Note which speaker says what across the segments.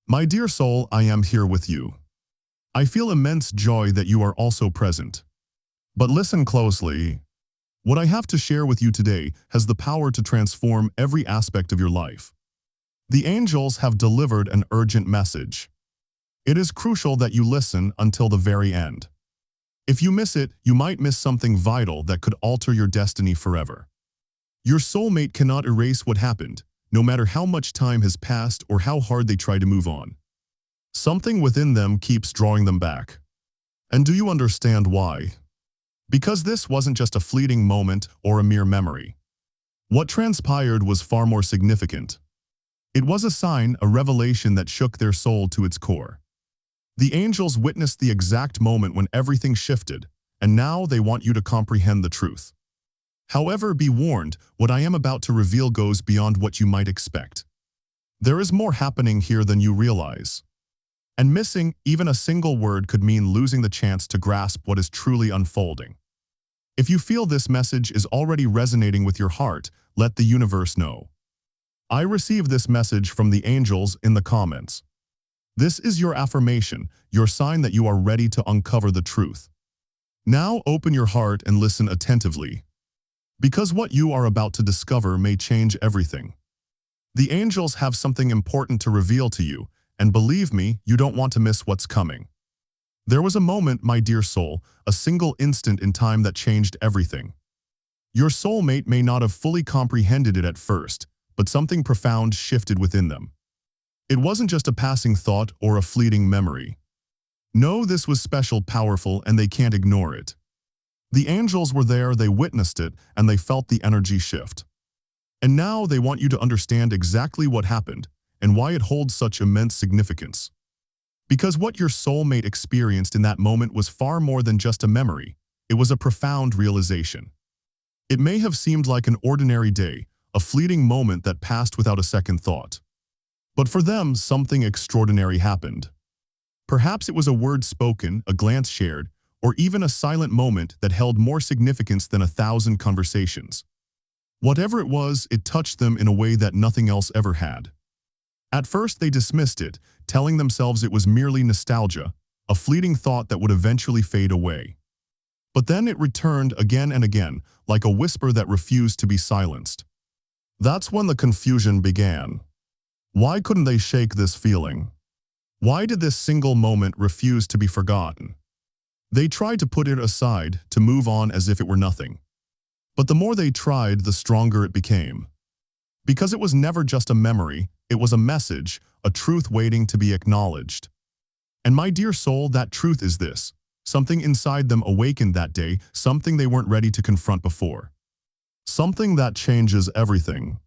Speaker 1: My dear soul, I am here with you. I feel immense joy that you are also present. But listen closely. What I have to share with you today has the power to transform every aspect of your life. The angels have delivered an urgent message. It is crucial that you listen until the very end. If you miss it, you might miss something vital that could alter your destiny forever. Your soulmate cannot erase what happened, no matter how much time has passed or how hard they try to move on. Something within them keeps drawing them back. And do you understand why? Because this wasn't just a fleeting moment or a mere memory. What transpired was far more significant. It was a sign, a revelation that shook their soul to its core. The angels witnessed the exact moment when everything shifted, and now they want you to comprehend the truth. However, be warned, what I am about to reveal goes beyond what you might expect. There is more happening here than you realize. And missing even a single word could mean losing the chance to grasp what is truly unfolding. If you feel this message is already resonating with your heart, let the universe know. I received this message from the angels in the comments. This is your affirmation, your sign that you are ready to uncover the truth. Now open your heart and listen attentively. Because what you are about to discover may change everything. The angels have something important to reveal to you, and believe me, you don't want to miss what's coming. There was a moment, my dear soul, a single instant in time that changed everything. Your soulmate may not have fully comprehended it at first, but something profound shifted within them. It wasn't just a passing thought or a fleeting memory. No, this was special, powerful, and they can't ignore it. The angels were there, they witnessed it, and they felt the energy shift. And now they want you to understand exactly what happened and why it holds such immense significance. Because what your soulmate experienced in that moment was far more than just a memory. It was a profound realization. It may have seemed like an ordinary day, a fleeting moment that passed without a second thought. But for them, something extraordinary happened. Perhaps it was a word spoken, a glance shared, or even a silent moment that held more significance than 1,000 conversations. Whatever it was, it touched them in a way that nothing else ever had. At first, they dismissed it, telling themselves it was merely nostalgia, a fleeting thought that would eventually fade away. But then it returned again and again, like a whisper that refused to be silenced. That's when the confusion began. Why couldn't they shake this feeling? Why did this single moment refuse to be forgotten? They tried to put it aside, to move on as if it were nothing. But the more they tried, the stronger it became. Because it was never just a memory, it was a message, a truth waiting to be acknowledged. And my dear soul, that truth is this. Something inside them awakened that day, something they weren't ready to confront before. Something that changes everything.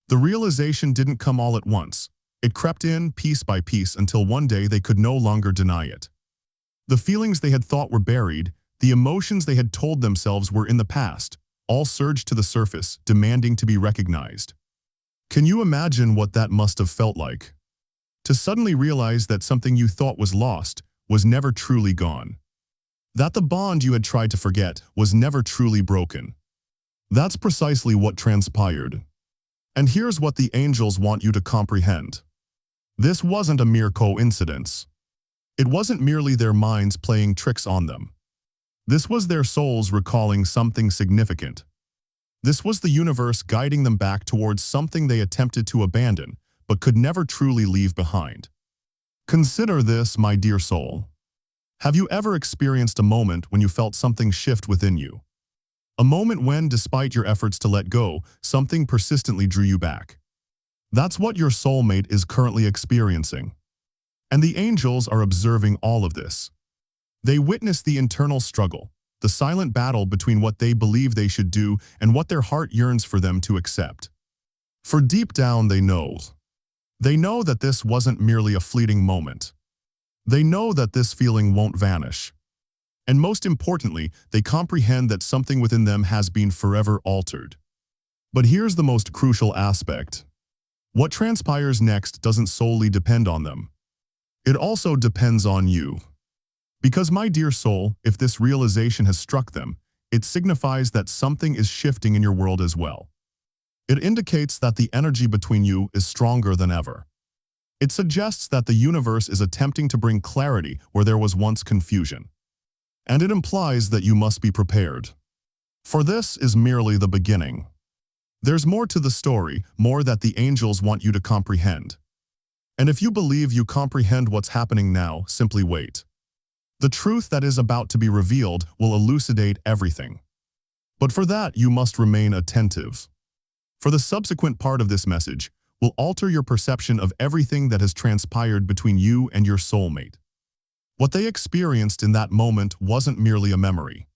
Speaker 1: The realization didn't come all at once. It crept in piece by piece until one day they could no longer deny it. The feelings they had thought were buried, the emotions they had told themselves were in the past, all surged to the surface, demanding to be recognized. Can you imagine what that must have felt like? To suddenly realize that something you thought was lost was never truly gone. That the bond you had tried to forget was never truly broken. That's precisely what transpired. And here's what the angels want you to comprehend. This wasn't a mere coincidence. It wasn't merely their minds playing tricks on them. This was their souls recalling something significant. This was the universe guiding them back towards something they attempted to abandon, but could never truly leave behind. Consider this, my dear soul. Have you ever experienced a moment when you felt something shift within you? A moment when, despite your efforts to let go, something persistently drew you back. That's what your soulmate is currently experiencing. And the angels are observing all of this. They witness the internal struggle, the silent battle between what they believe they should do and what their heart yearns for them to accept. For deep down they know. They know that this wasn't merely a fleeting moment. They know that this feeling won't vanish. And most importantly, they comprehend that something within them has been forever altered. But here's the most crucial aspect. What transpires next doesn't solely depend on them. It also depends on you. Because, my dear soul, if this realization has struck them, it signifies that something is shifting in your world as well. It indicates that the energy between you is stronger than ever. It suggests that the universe is attempting to bring clarity where there was once confusion. And it implies that you must be prepared. For this is merely the beginning. There's more to the story, more that the angels want you to comprehend. And if you believe you comprehend what's happening now, simply wait. The truth that is about to be revealed will elucidate everything. But for that, you must remain attentive. For the subsequent part of this message will alter your perception of everything that has transpired between you and your soulmate. What they experienced in that moment wasn't merely a memory.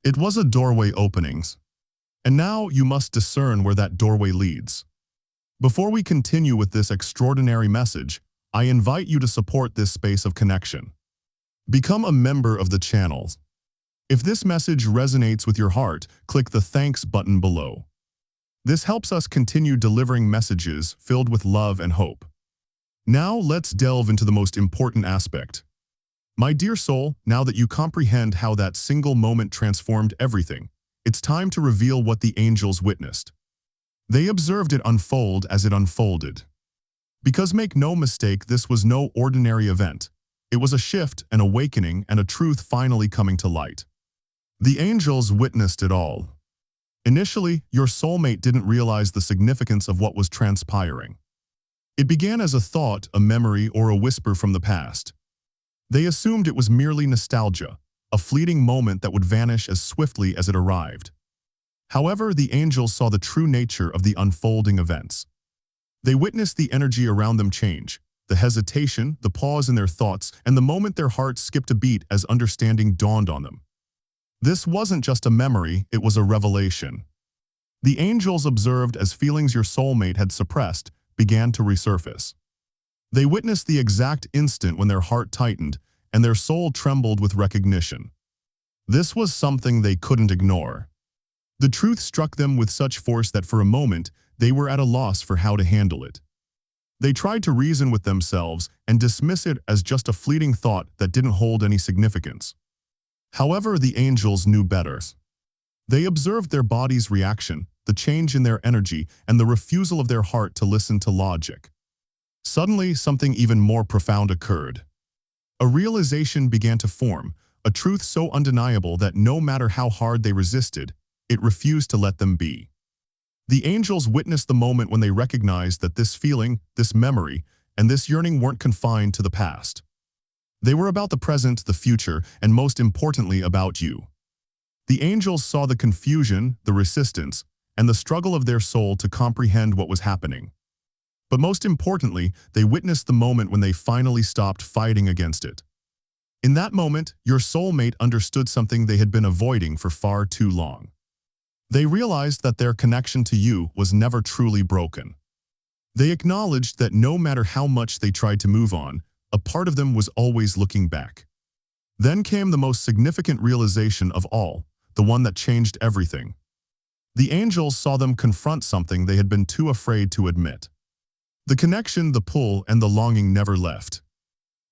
Speaker 1: It was a doorway opening. And now you must discern where that doorway leads. Before we continue with this extraordinary message, I invite you to support this space of connection. Become a member of the channel. If this message resonates with your heart, click the thanks button below. This helps us continue delivering messages filled with love and hope. Now let's delve into the most important aspect. My dear soul, now that you comprehend how that single moment transformed everything, it's time to reveal what the angels witnessed. They observed it unfold as it unfolded. Because make no mistake, this was no ordinary event. It was a shift, an awakening, and a truth finally coming to light. The angels witnessed it all. Initially, your soulmate didn't realize the significance of what was transpiring. It began as a thought, a memory, or a whisper from the past. They assumed it was merely nostalgia, a fleeting moment that would vanish as swiftly as it arrived. However, the angels saw the true nature of the unfolding events. They witnessed the energy around them change, the hesitation, the pause in their thoughts, and the moment their hearts skipped a beat as understanding dawned on them. This wasn't just a memory, it was a revelation. The angels observed as feelings your soulmate had suppressed began to resurface. They witnessed the exact instant when their heart tightened and their soul trembled with recognition. This was something they couldn't ignore. The truth struck them with such force that for a moment, they were at a loss for how to handle it. They tried to reason with themselves and dismiss it as just a fleeting thought that didn't hold any significance. However, the angels knew better. They observed their body's reaction, the change in their energy, and the refusal of their heart to listen to logic. Suddenly, something even more profound occurred. A realization began to form, a truth so undeniable that no matter how hard they resisted, it refused to let them be. The angels witnessed the moment when they recognized that this feeling, this memory, and this yearning weren't confined to the past. They were about the present, the future, and most importantly, about you. The angels saw the confusion, the resistance, and the struggle of their soul to comprehend what was happening. But most importantly, they witnessed the moment when they finally stopped fighting against it. In that moment, your soulmate understood something they had been avoiding for far too long. They realized that their connection to you was never truly broken. They acknowledged that no matter how much they tried to move on, a part of them was always looking back. Then came the most significant realization of all, the one that changed everything. The angels saw them confront something they had been too afraid to admit. The connection, the pull, and the longing never left.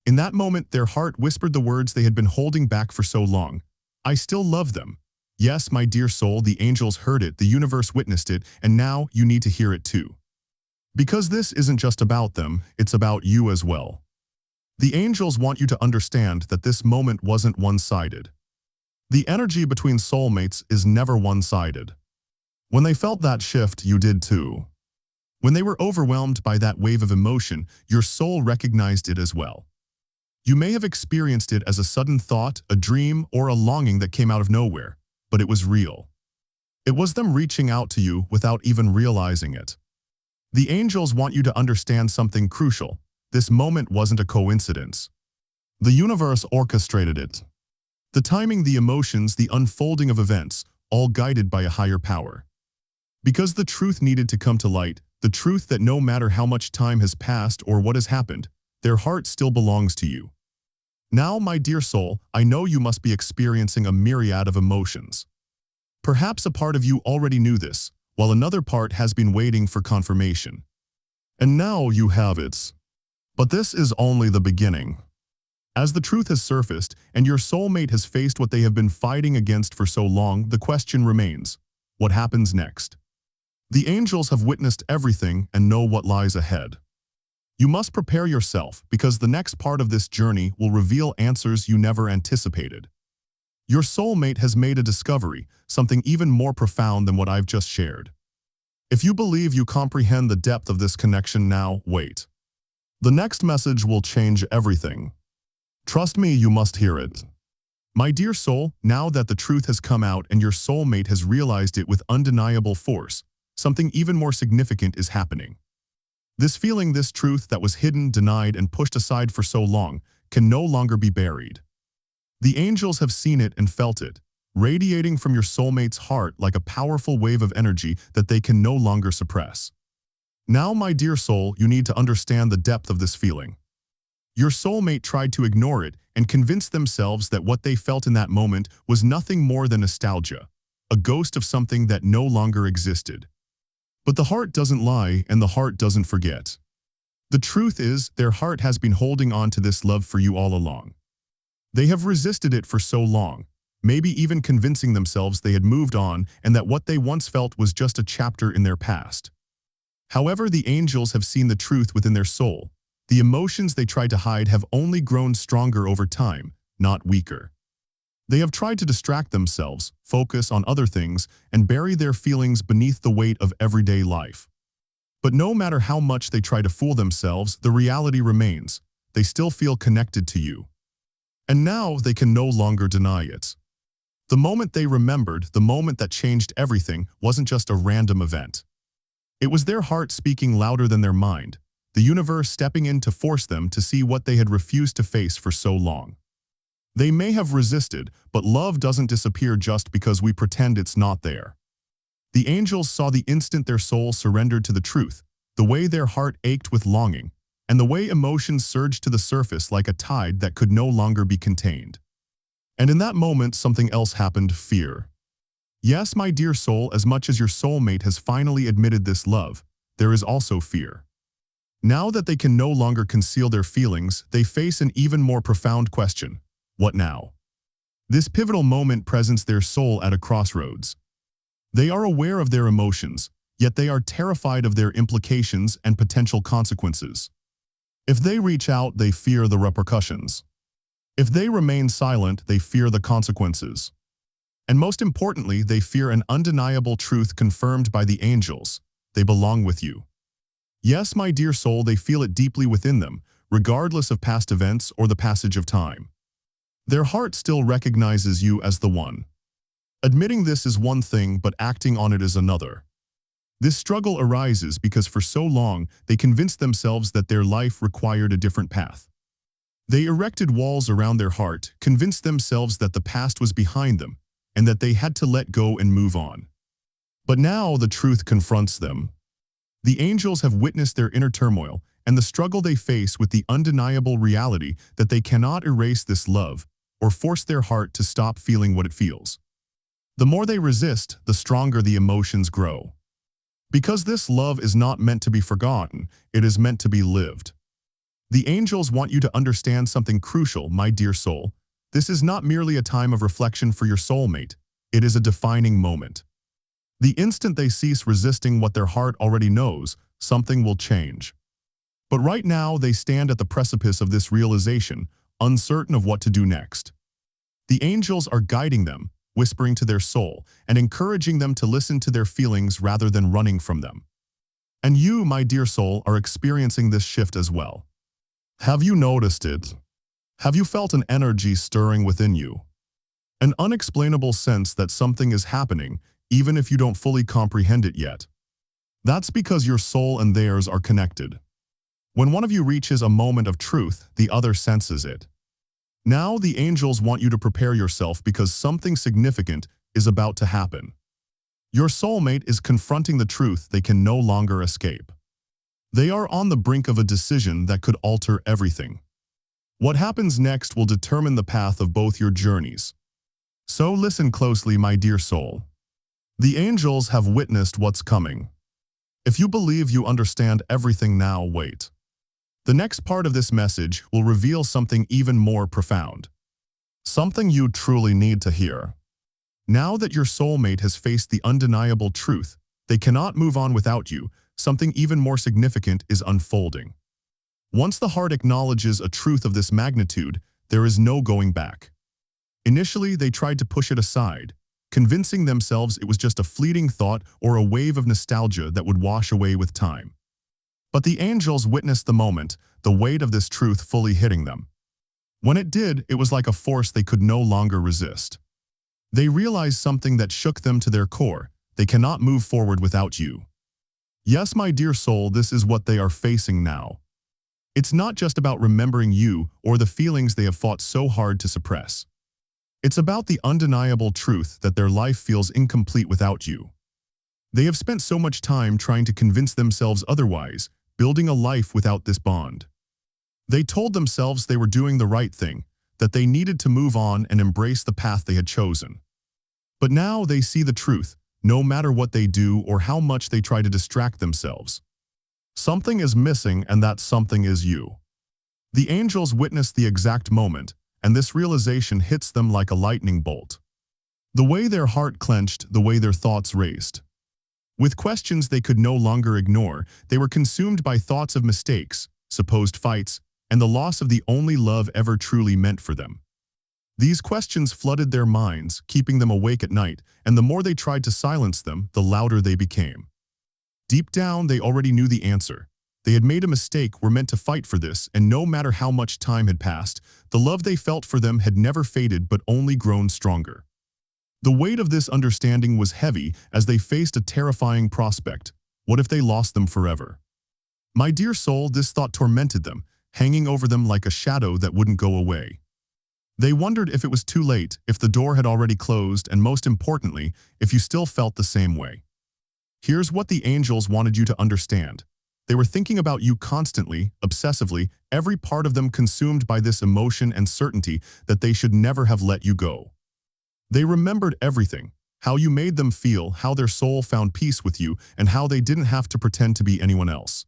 Speaker 1: In that moment, their heart whispered the words they had been holding back for so long. I still love them. Yes, my dear soul, the angels heard it, the universe witnessed it, and now you need to hear it too. Because this isn't just about them, it's about you as well. The angels want you to understand that this moment wasn't one-sided. The energy between soulmates is never one-sided. When they felt that shift, you did too. When they were overwhelmed by that wave of emotion, your soul recognized it as well. You may have experienced it as a sudden thought, a dream, or a longing that came out of nowhere, but it was real. It was them reaching out to you without even realizing it. The angels want you to understand something crucial. This moment wasn't a coincidence. The universe orchestrated it. The timing, the emotions, the unfolding of events, all guided by a higher power. Because the truth needed to come to light, the truth that no matter how much time has passed or what has happened, their heart still belongs to you. Now, my dear soul, I know you must be experiencing a myriad of emotions. Perhaps a part of you already knew this, while another part has been waiting for confirmation. And now you have it. But this is only the beginning. As the truth has surfaced and your soulmate has faced what they have been fighting against for so long, the question remains, what happens next? The angels have witnessed everything and know what lies ahead. You must prepare yourself because the next part of this journey will reveal answers you never anticipated. Your soulmate has made a discovery, something even more profound than what I've just shared. If you believe you comprehend the depth of this connection now, wait. The next message will change everything. Trust me, you must hear it. My dear soul, now that the truth has come out and your soulmate has realized it with undeniable force, something even more significant is happening. This feeling, this truth that was hidden, denied, and pushed aside for so long, can no longer be buried. The angels have seen it and felt it, radiating from your soulmate's heart like a powerful wave of energy that they can no longer suppress. Now, my dear soul, you need to understand the depth of this feeling. Your soulmate tried to ignore it and convince themselves that what they felt in that moment was nothing more than nostalgia, a ghost of something that no longer existed. But the heart doesn't lie and the heart doesn't forget. The truth is, their heart has been holding on to this love for you all along. They have resisted it for so long, maybe even convincing themselves they had moved on and that what they once felt was just a chapter in their past. However, the angels have seen the truth within their soul. The emotions they tried to hide have only grown stronger over time, not weaker. They have tried to distract themselves, focus on other things, and bury their feelings beneath the weight of everyday life. But no matter how much they try to fool themselves, the reality remains. They still feel connected to you. And now they can no longer deny it. The moment they remembered, the moment that changed everything, wasn't just a random event. It was their heart speaking louder than their mind, the universe stepping in to force them to see what they had refused to face for so long. They may have resisted, but love doesn't disappear just because we pretend it's not there. The angels saw the instant their soul surrendered to the truth, the way their heart ached with longing, and the way emotions surged to the surface like a tide that could no longer be contained. And in that moment, something else happened: fear. Yes, my dear soul, as much as your soulmate has finally admitted this love, there is also fear. Now that they can no longer conceal their feelings, they face an even more profound question: what now? This pivotal moment presents their soul at a crossroads. They are aware of their emotions, yet they are terrified of their implications and potential consequences. If they reach out, they fear the repercussions. If they remain silent, they fear the consequences. And most importantly, they fear an undeniable truth confirmed by the angels: they belong with you. Yes, my dear soul, they feel it deeply within them, regardless of past events or the passage of time. Their heart still recognizes you as the one. Admitting this is one thing, but acting on it is another. This struggle arises because for so long, they convinced themselves that their life required a different path. They erected walls around their heart, convinced themselves that the past was behind them, and that they had to let go and move on. But now the truth confronts them. The angels have witnessed their inner turmoil and the struggle they face with the undeniable reality that they cannot erase this love or force their heart to stop feeling what it feels. The more they resist, the stronger the emotions grow. Because this love is not meant to be forgotten, it is meant to be lived. The angels want you to understand something crucial, my dear soul. This is not merely a time of reflection for your soulmate. It is a defining moment. The instant they cease resisting what their heart already knows, something will change. But right now, they stand at the precipice of this realization, uncertain of what to do next. The angels are guiding them, whispering to their soul, and encouraging them to listen to their feelings rather than running from them. And you, my dear soul, are experiencing this shift as well. Have you noticed it? Have you felt an energy stirring within you? An unexplainable sense that something is happening, even if you don't fully comprehend it yet. That's because your soul and theirs are connected. When one of you reaches a moment of truth, the other senses it. Now the angels want you to prepare yourself because something significant is about to happen. Your soulmate is confronting the truth they can no longer escape. They are on the brink of a decision that could alter everything. What happens next will determine the path of both your journeys. So listen closely, my dear soul. The angels have witnessed what's coming. If you believe you understand everything now, wait. The next part of this message will reveal something even more profound. Something you truly need to hear. Now that your soulmate has faced the undeniable truth, they cannot move on without you. Something even more significant is unfolding. Once the heart acknowledges a truth of this magnitude, there is no going back. Initially, they tried to push it aside, convincing themselves it was just a fleeting thought or a wave of nostalgia that would wash away with time. But the angels witnessed the moment, the weight of this truth fully hitting them. When it did, it was like a force they could no longer resist. They realized something that shook them to their core. They cannot move forward without you. Yes, my dear soul, this is what they are facing now. It's not just about remembering you or the feelings they have fought so hard to suppress. It's about the undeniable truth that their life feels incomplete without you. They have spent so much time trying to convince themselves otherwise, building a life without this bond. They told themselves they were doing the right thing, that they needed to move on and embrace the path they had chosen. But now they see the truth, no matter what they do or how much they try to distract themselves. Something is missing, and that something is you. The angels witness the exact moment, and this realization hits them like a lightning bolt. The way their heart clenched, the way their thoughts raced. With questions they could no longer ignore, they were consumed by thoughts of mistakes, supposed fights, and the loss of the only love ever truly meant for them. These questions flooded their minds, keeping them awake at night, and the more they tried to silence them, the louder they became. Deep down, they already knew the answer. They had made a mistake, were meant to fight for this, and no matter how much time had passed, the love they felt for them had never faded but only grown stronger. The weight of this understanding was heavy as they faced a terrifying prospect. What if they lost them forever? My dear soul, this thought tormented them, hanging over them like a shadow that wouldn't go away. They wondered if it was too late, if the door had already closed, and most importantly, if you still felt the same way. Here's what the angels wanted you to understand. They were thinking about you constantly, obsessively, every part of them consumed by this emotion and certainty that they should never have let you go. They remembered everything, how you made them feel, how their soul found peace with you, and how they didn't have to pretend to be anyone else.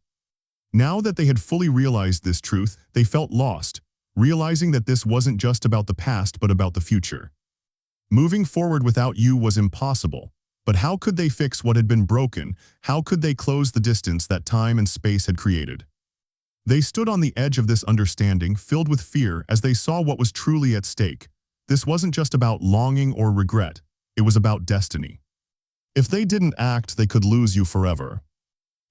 Speaker 1: Now that they had fully realized this truth, they felt lost, realizing that this wasn't just about the past but about the future. Moving forward without you was impossible. But how could they fix what had been broken? How could they close the distance that time and space had created? They stood on the edge of this understanding, filled with fear as they saw what was truly at stake. This wasn't just about longing or regret. It was about destiny. If they didn't act, they could lose you forever.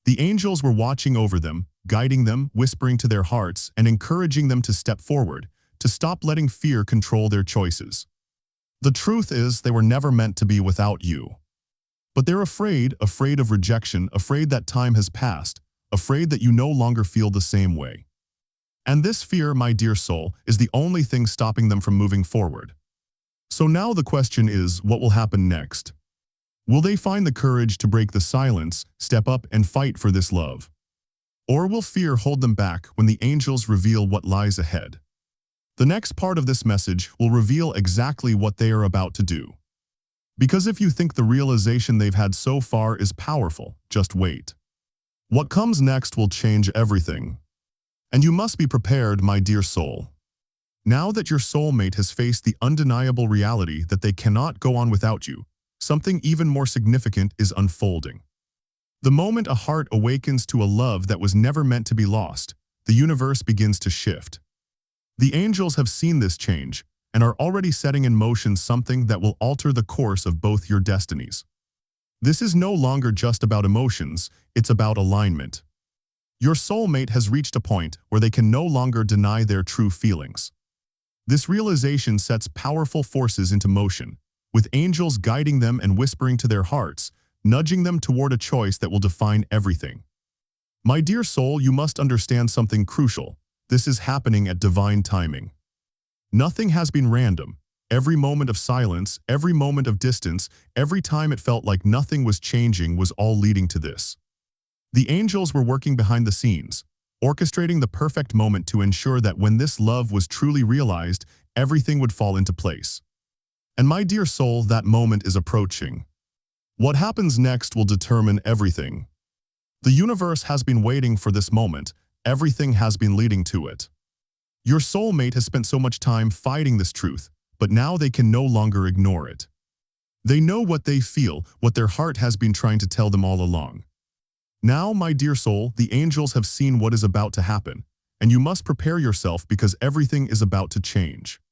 Speaker 1: The angels were watching over them, guiding them, whispering to their hearts, and encouraging them to step forward, to stop letting fear control their choices. The truth is, they were never meant to be without you. But they're afraid of rejection, afraid that time has passed, afraid that you no longer feel the same way. And this fear, my dear soul, is the only thing stopping them from moving forward. So now the question is, what will happen next? Will they find the courage to break the silence, step up and fight for this love? Or will fear hold them back when the angels reveal what lies ahead? The next part of this message will reveal exactly what they are about to do. Because if you think the realization they've had so far is powerful, just wait. What comes next will change everything. And you must be prepared, my dear soul. Now that your soulmate has faced the undeniable reality that they cannot go on without you, something even more significant is unfolding. The moment a heart awakens to a love that was never meant to be lost, the universe begins to shift. The angels have seen this change, and are already setting in motion something that will alter the course of both your destinies. This is no longer just about emotions, it's about alignment. Your soulmate has reached a point where they can no longer deny their true feelings. This realization sets powerful forces into motion, with angels guiding them and whispering to their hearts, nudging them toward a choice that will define everything. My dear soul, you must understand something crucial. This is happening at divine timing. Nothing has been random. Every moment of silence, every moment of distance, every time it felt like nothing was changing was all leading to this. The angels were working behind the scenes, orchestrating the perfect moment to ensure that when this love was truly realized, everything would fall into place. And my dear soul, that moment is approaching. What happens next will determine everything. The universe has been waiting for this moment. Everything has been leading to it. Your soulmate has spent so much time fighting this truth, but now they can no longer ignore it. They know what they feel, what their heart has been trying to tell them all along. Now, my dear soul, the angels have seen what is about to happen, and you must prepare yourself because everything is about to change.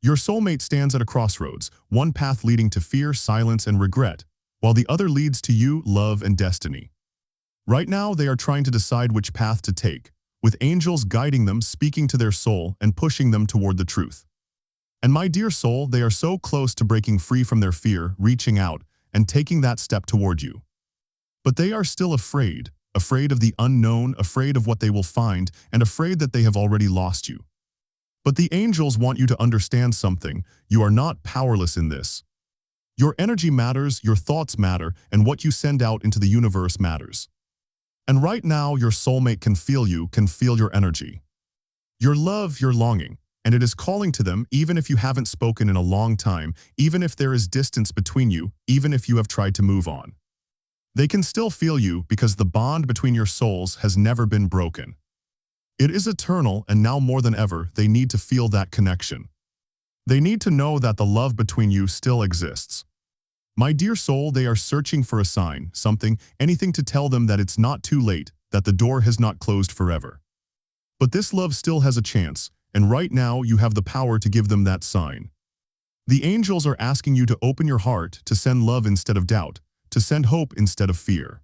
Speaker 1: Your soulmate stands at a crossroads, one path leading to fear, silence, and regret, while the other leads to you, love, and destiny. Right now, they are trying to decide which path to take, with angels guiding them, speaking to their soul, and pushing them toward the truth. And my dear soul, they are so close to breaking free from their fear, reaching out, and taking that step toward you. But they are still afraid of the unknown, afraid of what they will find, and afraid that they have already lost you. But the angels want you to understand something. You are not powerless in this. Your energy matters, your thoughts matter, and what you send out into the universe matters. And right now, your soulmate can feel you, can feel your energy. Your love, your longing, and it is calling to them even if you haven't spoken in a long time, even if there is distance between you, even if you have tried to move on. They can still feel you because the bond between your souls has never been broken. It is eternal, and now more than ever, they need to feel that connection. They need to know that the love between you still exists. My dear soul, they are searching for a sign, something, anything to tell them that it's not too late, that the door has not closed forever. But this love still has a chance, and right now you have the power to give them that sign. The angels are asking you to open your heart, to send love instead of doubt, to send hope instead of fear.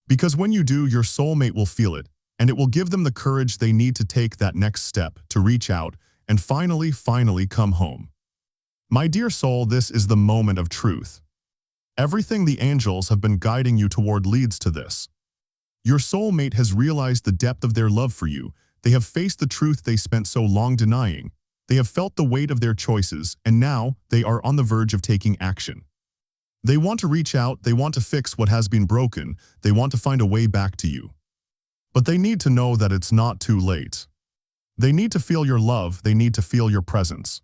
Speaker 1: Because when you do, your soulmate will feel it, and it will give them the courage they need to take that next step, to reach out, and finally come home. My dear soul, this is the moment of truth. Everything the angels have been guiding you toward leads to this. Your soulmate has realized the depth of their love for you. They have faced the truth they spent so long denying. They have felt the weight of their choices, and now they are on the verge of taking action. They want to reach out, they want to fix what has been broken, they want to find a way back to you. But they need to know that it's not too late. They need to feel your love, they need to feel your presence.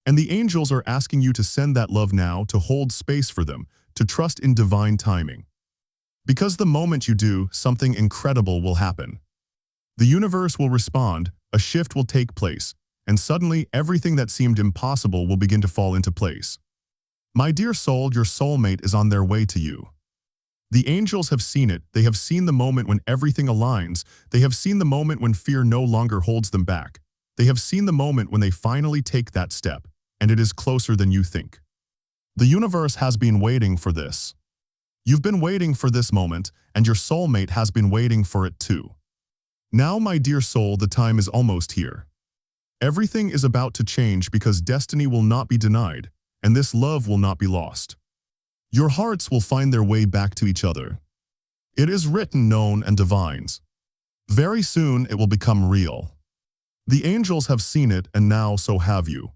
Speaker 1: And the angels are asking you to send that love now, to hold space for them, to trust in divine timing. Because the moment you do, something incredible will happen. The universe will respond, a shift will take place, and suddenly everything that seemed impossible will begin to fall into place. My dear soul, your soulmate is on their way to you. The angels have seen it. They have seen the moment when everything aligns. They have seen the moment when fear no longer holds them back. They have seen the moment when they finally take that step, and it is closer than you think. The universe has been waiting for this. You've been waiting for this moment, and your soulmate has been waiting for it too. Now, my dear soul, the time is almost here. Everything is about to change because destiny will not be denied, and this love will not be lost. Your hearts will find their way back to each other. It is written, known, and divines. Very soon it will become real. The angels have seen it, and now so have you.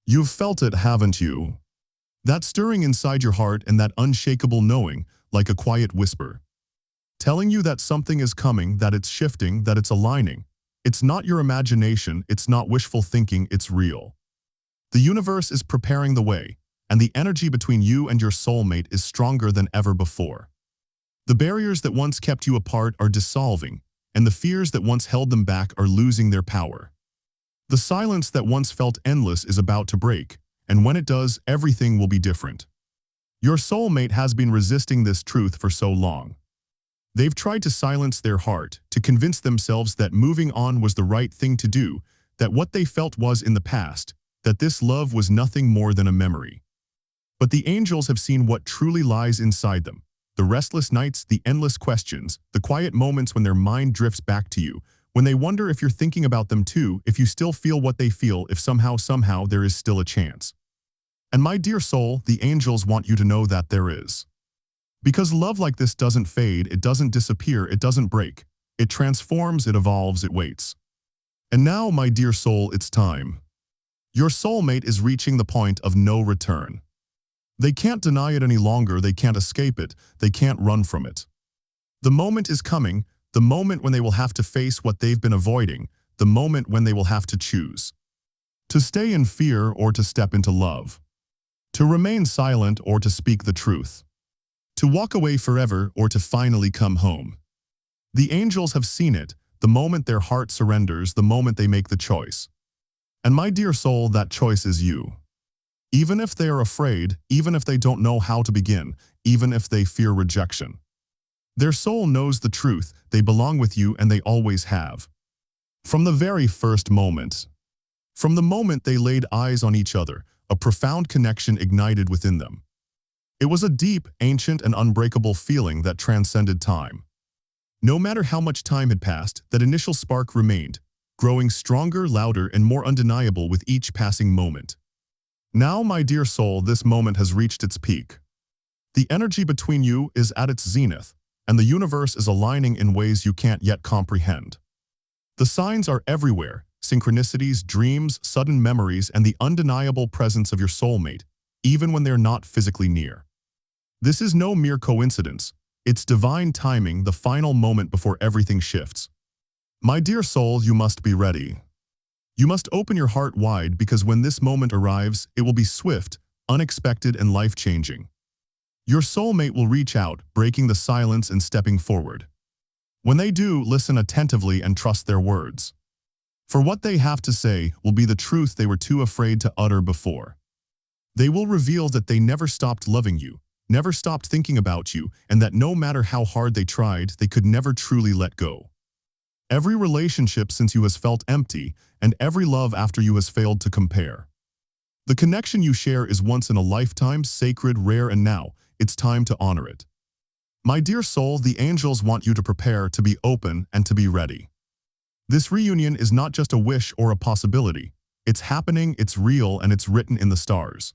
Speaker 1: You've felt it, haven't you? That stirring inside your heart and that unshakable knowing, like a quiet whisper, telling you that something is coming, that it's shifting, that it's aligning. It's not your imagination, it's not wishful thinking, it's real. The universe is preparing the way, and the energy between you and your soulmate is stronger than ever before. The barriers that once kept you apart are dissolving, and the fears that once held them back are losing their power. The silence that once felt endless is about to break, and when it does, everything will be different. Your soulmate has been resisting this truth for so long. They've tried to silence their heart, to convince themselves that moving on was the right thing to do, that what they felt was in the past, that this love was nothing more than a memory. But the angels have seen what truly lies inside them. The restless nights, the endless questions, the quiet moments when their mind drifts back to you, when they wonder if you're thinking about them too, if you still feel what they feel, if somehow there is still a chance. And my dear soul, the angels want you to know that there is. Because love like this doesn't fade, it doesn't disappear, it doesn't break. It transforms, it evolves, it waits. And now, my dear soul, it's time. Your soulmate is reaching the point of no return. They can't deny it any longer, they can't escape it, they can't run from it. The moment is coming, the moment when they will have to face what they've been avoiding, the moment when they will have to choose. To stay in fear or to step into love. To remain silent or to speak the truth. To walk away forever or to finally come home. The angels have seen it, the moment their heart surrenders, the moment they make the choice. And my dear soul, that choice is you. Even if they are afraid, even if they don't know how to begin, even if they fear rejection. Their soul knows the truth, they belong with you and they always have. From the very first moment. From the moment they laid eyes on each other, a profound connection ignited within them. It was a deep, ancient, and unbreakable feeling that transcended time. No matter how much time had passed, that initial spark remained, growing stronger, louder, and more undeniable with each passing moment. Now, my dear soul, this moment has reached its peak. The energy between you is at its zenith, and the universe is aligning in ways you can't yet comprehend. The signs are everywhere: synchronicities, dreams, sudden memories, and the undeniable presence of your soulmate, even when they're not physically near. This is no mere coincidence. It's divine timing, the final moment before everything shifts. My dear soul, you must be ready. You must open your heart wide, because when this moment arrives, it will be swift, unexpected, and life-changing. Your soulmate will reach out, breaking the silence and stepping forward. When they do, listen attentively and trust their words. For what they have to say will be the truth they were too afraid to utter before. They will reveal that they never stopped loving you, never stopped thinking about you, and that no matter how hard they tried, they could never truly let go. Every relationship since you has felt empty, and every love after you has failed to compare. The connection you share is once in a lifetime, sacred, rare, and now it's time to honor it. My dear soul, the angels want you to prepare, to be open, and to be ready. This reunion is not just a wish or a possibility. It's happening, it's real, and it's written in the stars.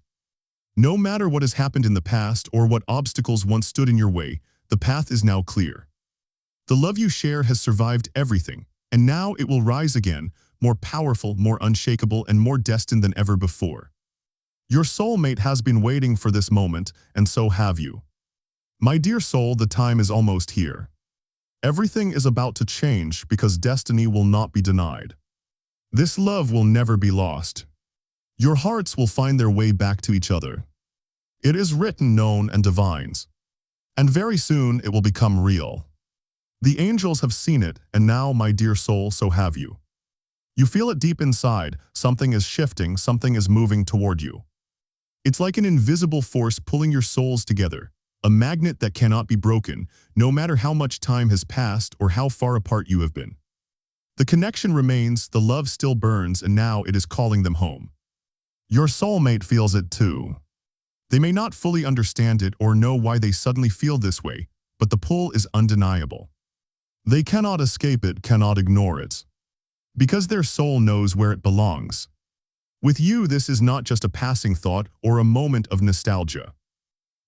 Speaker 1: No matter what has happened in the past or what obstacles once stood in your way, the path is now clear. The love you share has survived everything, and now it will rise again, more powerful, more unshakable, and more destined than ever before. Your soulmate has been waiting for this moment, and so have you. My dear soul, the time is almost here. Everything is about to change, because destiny will not be denied. This love will never be lost. Your hearts will find their way back to each other. It is written, known, and divine. And very soon it will become real. The angels have seen it, and now, my dear soul, so have you. You feel it deep inside. Something is shifting, something is moving toward you. It's like an invisible force pulling your souls together, a magnet that cannot be broken, no matter how much time has passed or how far apart you have been. The connection remains, the love still burns, and now it is calling them home. Your soulmate feels it too. They may not fully understand it or know why they suddenly feel this way, but the pull is undeniable. They cannot escape it, cannot ignore it, because their soul knows where it belongs. With you, this is not just a passing thought or a moment of nostalgia.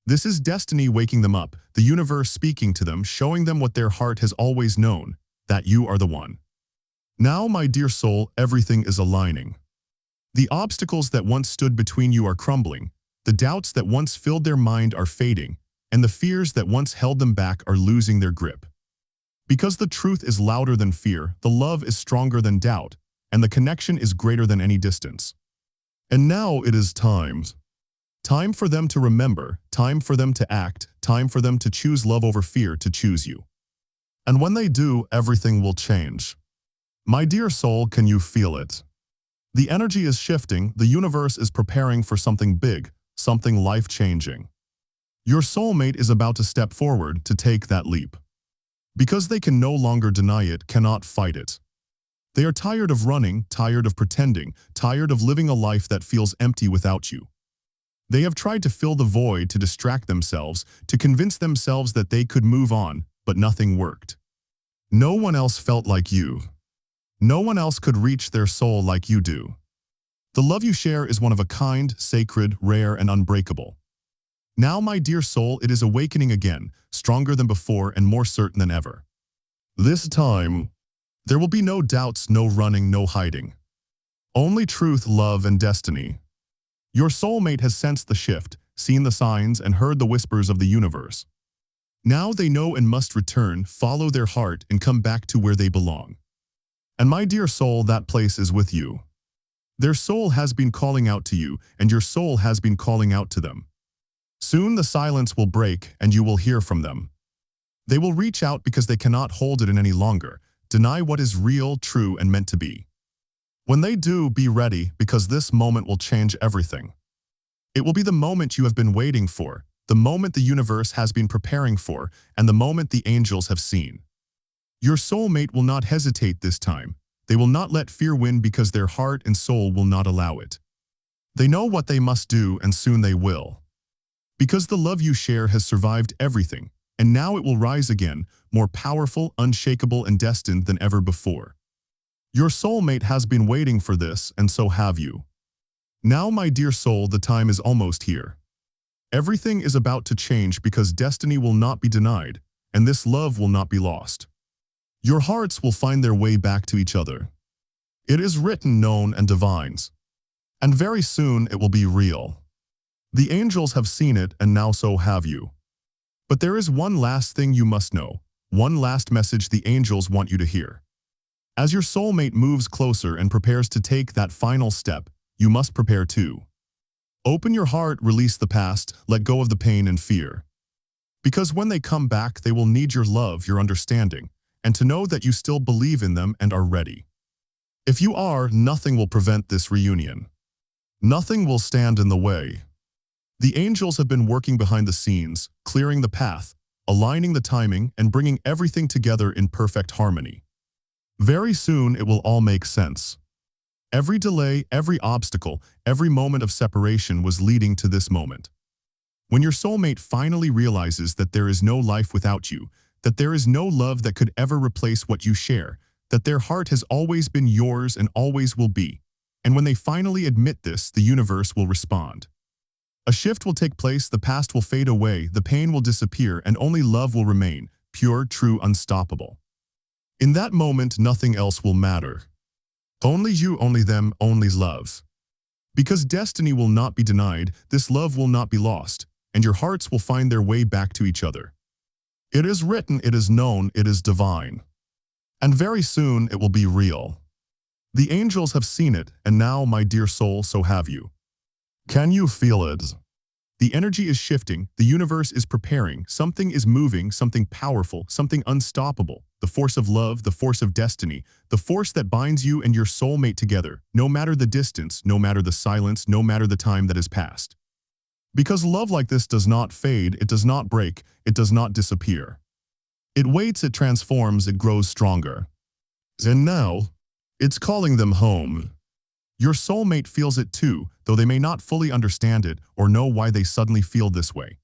Speaker 1: This is destiny waking them up, the universe speaking to them, showing them what their heart has always known, that you are the one. Now, my dear soul, everything is aligning. The obstacles that once stood between you are crumbling, the doubts that once filled their mind are fading, and the fears that once held them back are losing their grip. Because the truth is louder than fear, the love is stronger than doubt, and the connection is greater than any distance. And now it is time. Time for them to remember, time for them to act, time for them to choose love over fear, to choose you. And when they do, everything will change. My dear soul, can you feel it? The energy is shifting, the universe is preparing for something big, something life-changing. Your soulmate is about to step forward, to take that leap. Because they can no longer deny it, cannot fight it. They are tired of running, tired of pretending, tired of living a life that feels empty without you. They have tried to fill the void, to distract themselves, to convince themselves that they could move on, but nothing worked. No one else felt like you. No one else could reach their soul like you do. The love you share is one of a kind, sacred, rare, and unbreakable. Now, my dear soul, it is awakening again, stronger than before and more certain than ever. This time, there will be no doubts, no running, no hiding. Only truth, love, and destiny. Your soulmate has sensed the shift, seen the signs, and heard the whispers of the universe. Now they know and must return, follow their heart, and come back to where they belong. And my dear soul, that place is with you. Their soul has been calling out to you, and your soul has been calling out to them. Soon the silence will break, and you will hear from them. They will reach out because they cannot hold it in any longer, deny what is real, true, and meant to be. When they do, be ready, because this moment will change everything. It will be the moment you have been waiting for, the moment the universe has been preparing for, and the moment the angels have seen. Your soulmate will not hesitate this time. They will not let fear win because their heart and soul will not allow it. They know what they must do, and soon they will. Because the love you share has survived everything, and now it will rise again, more powerful, unshakable, and destined than ever before. Your soulmate has been waiting for this, and so have you. Now, my dear soul, the time is almost here. Everything is about to change because destiny will not be denied, and this love will not be lost. Your hearts will find their way back to each other. It is written, known, and divines. And very soon it will be real. The angels have seen it, and now so have you. But there is one last thing you must know, one last message the angels want you to hear. As your soulmate moves closer and prepares to take that final step, you must prepare too. Open your heart, release the past, let go of the pain and fear. Because when they come back, they will need your love, your understanding, and to know that you still believe in them and are ready. If you are, nothing will prevent this reunion. Nothing will stand in the way. The angels have been working behind the scenes, clearing the path, aligning the timing, and bringing everything together in perfect harmony. Very soon it will all make sense. Every delay, every obstacle, every moment of separation was leading to this moment. When your soulmate finally realizes that there is no life without you, that there is no love that could ever replace what you share, that their heart has always been yours and always will be, and when they finally admit this, the universe will respond. A shift will take place, the past will fade away, the pain will disappear, and only love will remain, pure, true, unstoppable. In that moment, nothing else will matter. Only you, only them, only love. Because destiny will not be denied, this love will not be lost, and your hearts will find their way back to each other. It is written, it is known, it is divine. And very soon it will be real. The angels have seen it, and now, my dear soul, so have you. Can you feel it? The energy is shifting, the universe is preparing, something is moving, something powerful, something unstoppable. The force of love, the force of destiny, the force that binds you and your soulmate together, no matter the distance, no matter the silence, no matter the time that has passed. Because love like this does not fade, it does not break, it does not disappear. It waits, it transforms, it grows stronger. And now, it's calling them home. Your soulmate feels it too, though they may not fully understand it or know why they suddenly feel this way.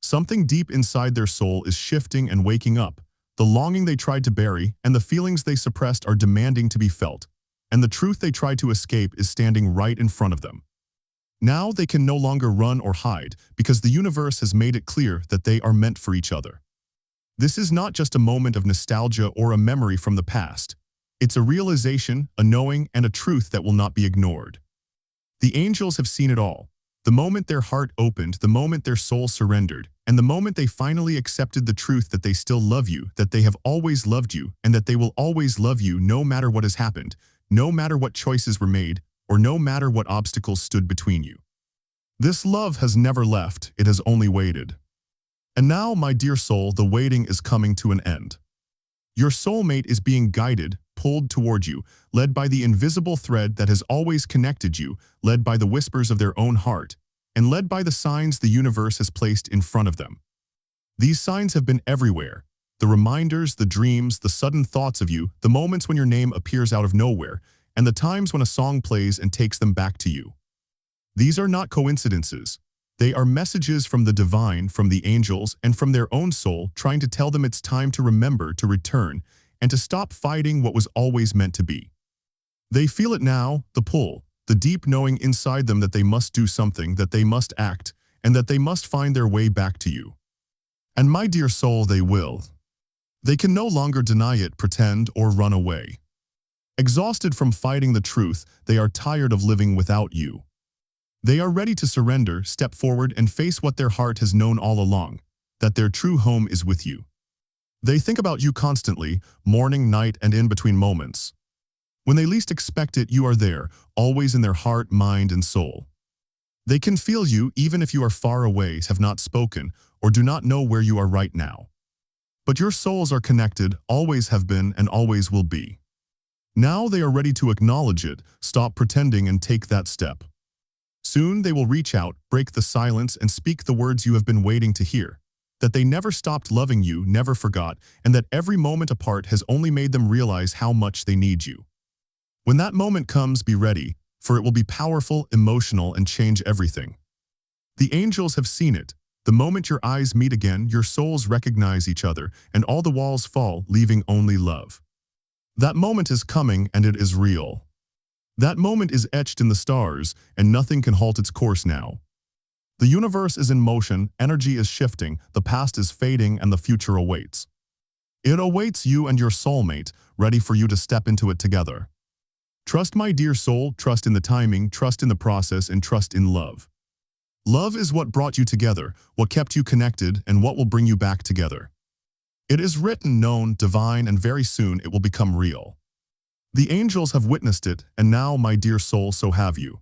Speaker 1: Something deep inside their soul is shifting and waking up. The longing they tried to bury and the feelings they suppressed are demanding to be felt, and the truth they tried to escape is standing right in front of them. Now they can no longer run or hide because the universe has made it clear that they are meant for each other. This is not just a moment of nostalgia or a memory from the past. It's a realization, a knowing, and a truth that will not be ignored. The angels have seen it all. The moment their heart opened, the moment their soul surrendered, and the moment they finally accepted the truth that they still love you, that they have always loved you, and that they will always love you no matter what has happened, no matter what choices were made, or no matter what obstacles stood between you. This love has never left, it has only waited. And now, my dear soul, the waiting is coming to an end. Your soulmate is being guided, pulled toward you, led by the invisible thread that has always connected you, led by the whispers of their own heart, and led by the signs the universe has placed in front of them. These signs have been everywhere. The reminders, the dreams, the sudden thoughts of you, the moments when your name appears out of nowhere, and the times when a song plays and takes them back to you. These are not coincidences. They are messages from the divine, from the angels, and from their own soul, trying to tell them it's time to remember, to return, and to stop fighting what was always meant to be. They feel it now, the pull, the deep knowing inside them that they must do something, that they must act, and that they must find their way back to you. And my dear soul, they will. They can no longer deny it, pretend, or run away. Exhausted from fighting the truth, they are tired of living without you. They are ready to surrender, step forward, and face what their heart has known all along, that their true home is with you. They think about you constantly, morning, night, and in between moments. When they least expect it, you are there, always in their heart, mind, and soul. They can feel you even if you are far away, have not spoken, or do not know where you are right now. But your souls are connected, always have been, and always will be. Now they are ready to acknowledge it, stop pretending, and take that step. Soon they will reach out, break the silence, and speak the words you have been waiting to hear. That they never stopped loving you, never forgot, and that every moment apart has only made them realize how much they need you. When that moment comes, be ready, for it will be powerful, emotional, and change everything. The angels have seen it. The moment your eyes meet again, your souls recognize each other, and all the walls fall, leaving only love. That moment is coming, and it is real. That moment is etched in the stars, and nothing can halt its course now. The universe is in motion, energy is shifting, the past is fading, and the future awaits. It awaits you and your soulmate, ready for you to step into it together. Trust, my dear soul, trust in the timing, trust in the process, and trust in love. Love is what brought you together, what kept you connected, and what will bring you back together. It is written, known, divine, and very soon it will become real. The angels have witnessed it, and now, my dear soul, so have you.